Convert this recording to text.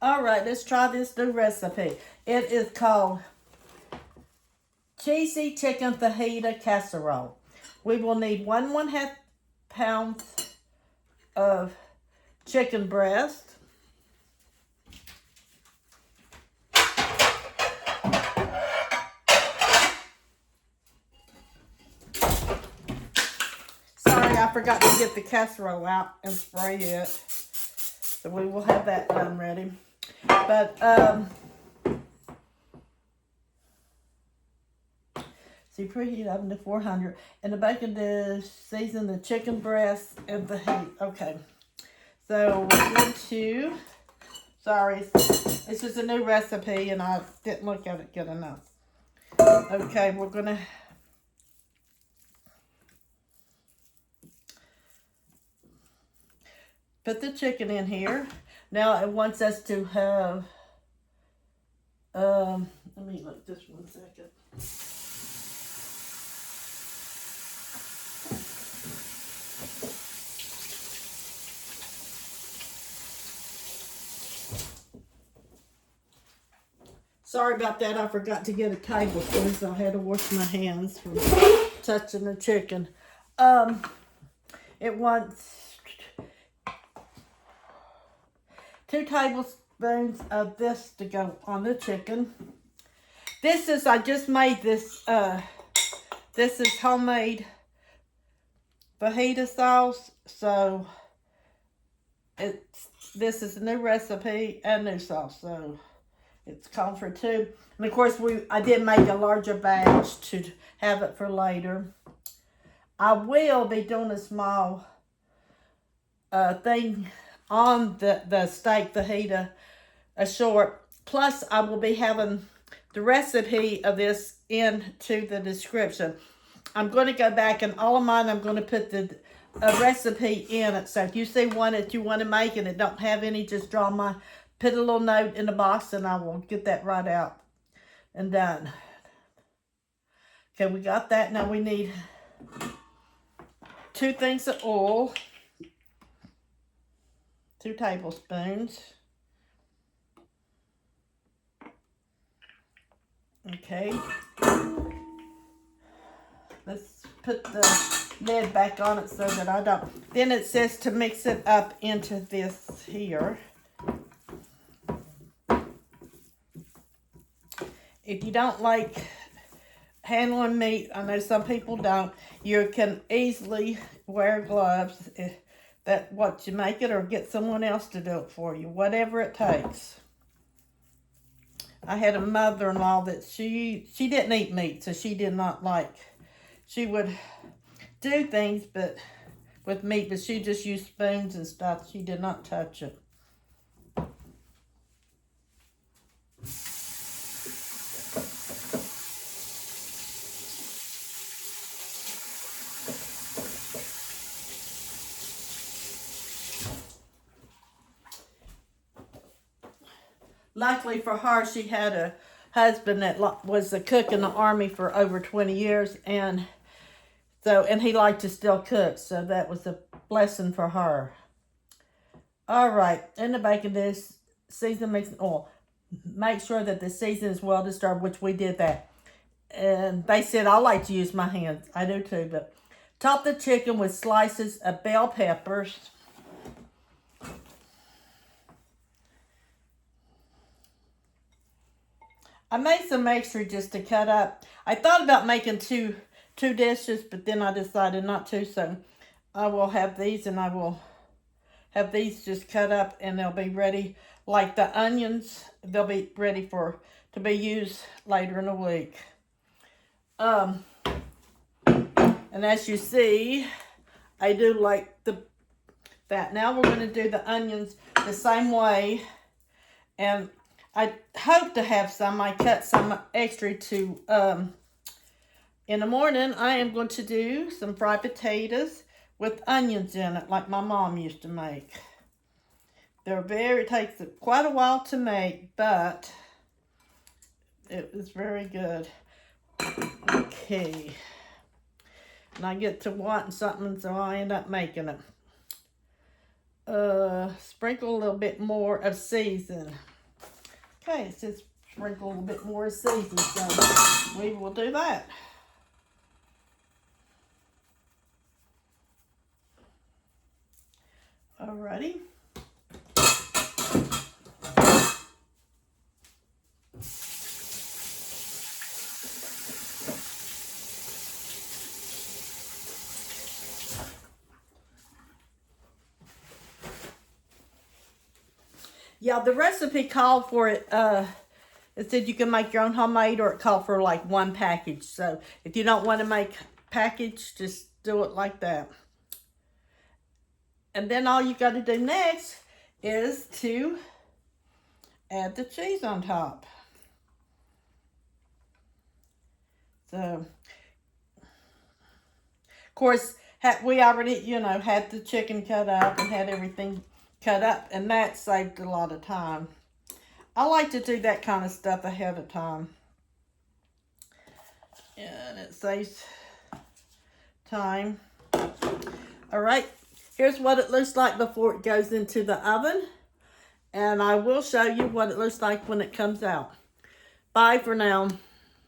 All right, let's try this new recipe. It is called Cheesy Chicken Fajita Casserole. We will need 1½ pounds of chicken breast, sorry, I forgot to get the casserole out and spray it, so we will have that done ready. But see, preheat oven to 400, and the bacon dish, season the chicken breast and the heat. Okay, so we're going to, sorry, this is a new recipe and I didn't look at it good enough. Okay, we're gonna put the chicken in here. Now it wants us to have, let me look just 1 second. Sorry about that, I forgot to get a tablespoon, so I had to wash my hands from touching the chicken. It wants 2 tablespoons of this to go on the chicken. This is, I just made this, this is homemade fajita sauce, so this is a new recipe and new sauce, so it's called for 2. And of course, I did make a larger batch to have it for later. I will be doing a small thing on the steak fajita, a short. Plus, I will be having the recipe of this into the description. I'm going to go back and all of mine, I'm going to put the recipe in it. So if you see one that you want to make and it don't have any, just put a little note in the box and I will get that right out and done. Okay, we got that. Now we need 2 things of oil, 2 tablespoons. Okay. Let's put the lid back on it so that I don't. Then it says to mix it up into this here. If you don't like handling meat, I know some people don't, you can easily wear gloves if that's what you make it, or get someone else to do it for you, whatever it takes. I had a mother-in-law that she didn't eat meat, so she did not like, she would do things but with meat, but she just used spoons and stuff. She did not touch it. Luckily for her, she had a husband that was a cook in the Army for over 20 years, and he liked to still cook, so that was a blessing for her. All right, in the bacon dish, season, mix, and oil. Make sure that the season is well disturbed, which we did that. And they said I like to use my hands. I do too, but top the chicken with slices of bell peppers. I made some extra just to cut up. I thought about making two dishes, but then I decided not to. So I will have these, and I will have these just cut up, and they'll be ready. Like the onions, they'll be ready to be used later in the week. And as you see, I do like that. Now we're going to do the onions the same way, and I hope to have some. I cut some extra to, in the morning, I am going to do some fried potatoes with onions in it, like my mom used to make. It takes quite a while to make, but it was very good. Okay. And I get to wanting something, so I end up making it. Sprinkle a little bit more of season. Okay, it says sprinkle a little bit more seasoning, so we will do that. Alrighty. Yeah, the recipe called for it, it said you can make your own homemade, or it called for like one package. So if you don't want to make package, just do it like that. And then all you got to do next is to add the cheese on top. So, of course, we already, had the chicken cut up and had everything cut up, and that saved a lot of time. I like to do that kind of stuff ahead of time. And it saves time. All right, here's what it looks like before it goes into the oven. And I will show you what it looks like when it comes out. Bye for now.